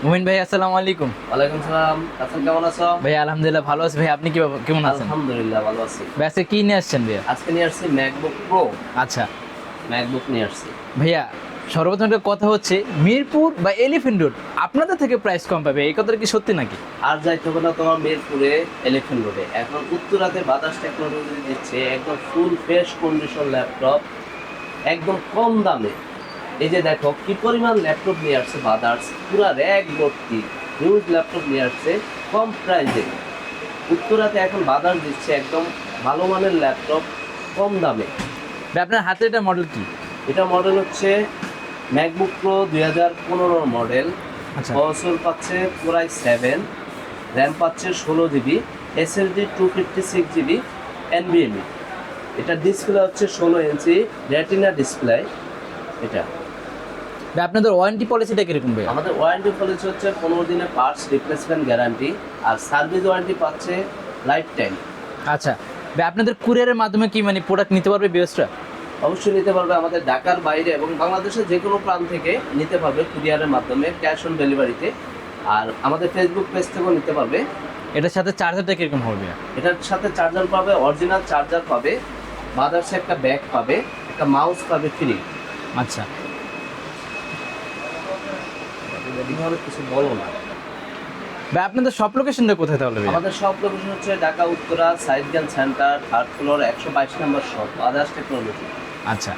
মুমিন ভাই আসসালামু আলাইকুম। ওয়ালাইকুম সালাম। আছেন, কেমন আছো? ভাই আলহামদুলিল্লাহ ভালো আছি। ভাই আপনি কেমন আছেন? আলহামদুলিল্লাহ ভালো আছি। ভাই আজকে কি নিয়ে আসছেন ভাইয়া? আজকে নিয়ে আসছি ম্যাকবুক প্রো। আচ্ছা ম্যাকবুক নিয়ে আসছি। ভাইয়া, সর্বপ্রথম একটা কথা হচ্ছে, মিরপুর বা এলিফ্যান্ট রোড আপনাদের থেকে প্রাইস কম পাবে, এই কথাটা কি সত্যি নাকি? আর যাইতে হবে না তোমার মিরপুরে, এলিফ্যান্ট রোডে। এখন উত্তরাতে বাতাস টেকনোলজি দিচ্ছে একদম ফুল ফ্রেশ কন্ডিশন ল্যাপটপ, একদম কম দামে। এই যে দেখো কি পরিমাণ ল্যাপটপ নিয়ে আসছে বাদার্স, পুরা র্যাক ভর্তি হিউজ ল্যাপটপ নিয়ে আসছে কম প্রাইসে। উত্তরাতে এখন বাদার্স দিচ্ছে একদম ভালো মানের ল্যাপটপ কম দামে। ভাই আপনার হাতে এটা মডেল কি? এটা মডেল হচ্ছে ম্যাকবুক প্রো 2015 মডেল। আচ্ছা প্রসেসর পাচ্ছে পুরাই 7, র্যাম পাচ্ছে 16 জিবি, এসএসডি 256 জিবি, এনভিএমই। এটা ডিসপ্লে হচ্ছে 16 ইঞ্চি রেটিনা ডিসপ্লে। এটা ভাই আপনাদের ওয়ারেন্টি পলিসিটা কিরকম ভাইয়া? আমাদের ওয়ারেন্টি পলিসি হচ্ছে 15 দিনের পার্টস রিপ্লেসমেন্ট গ্যারান্টি, আর সার্ভিস ওয়ারেন্টি পাচ্ছে লাইফ টাইম। আচ্ছা ভাই, আপনাদের কুরিয়ারের মাধ্যমে কি মানে প্রোডাক্ট নিতে পারবে ভিউয়ার্সরা? অবশ্যই নিতে পারবে, আমাদের ঢাকার বাইরে এবং বাংলাদেশের যে কোনো প্রান্ত থেকে নিতে পারবে কুরিয়ারের মাধ্যমে, ক্যাশ অন ডেলিভারিতে। আর আমাদের ফেসবুক পেজ থেকেও নিতে পারবে। এটার সাথে চার্জারটা কিরকম হবে ভাইয়া? এটার সাথে চার্জার পাবে, অরিজিনাল চার্জার পাবে, মাদার্সে একটা ব্যাগ পাবে, একটা মাউস পাবে ফ্রি। আচ্ছা এভাবে কিছু বলো না। ভাই আপনাদের সব লোকেশনটা কোথায় তাহলে ভাইয়া? আমাদের সব লোকেশন হচ্ছে ঢাকা উত্তরা, সাইদগান সেন্টার, 3rd ফ্লোর, 122 নম্বর শপ, আদার্স টেকনোলজি। আচ্ছা,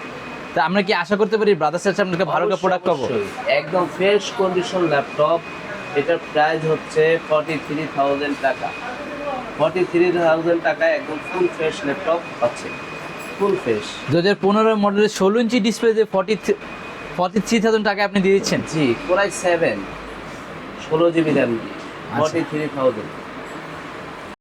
তা আমরা কি আশা করতে পারি ব্রাদার্স এর আপনাদের ভালো একটা প্রোডাক্ট পাবো? অবশ্যই, একদম ফ্রেশ কন্ডিশন ল্যাপটপ। এটার প্রাইস হচ্ছে 43,000 টাকা। 43,000 টাকায় একদম ফুল ফ্রেশ ল্যাপটপ পাচ্ছে, ফুল ফ্রেশ। 2015 মডেলের 16 ইঞ্চি ডিসপ্লে যে 43,000 টাকায় আপনি দিয়ে দিচ্ছেন? জি, পুরাই 7, 16 জিবি র্যাম দিয়ে আচ্ছা। 43,000।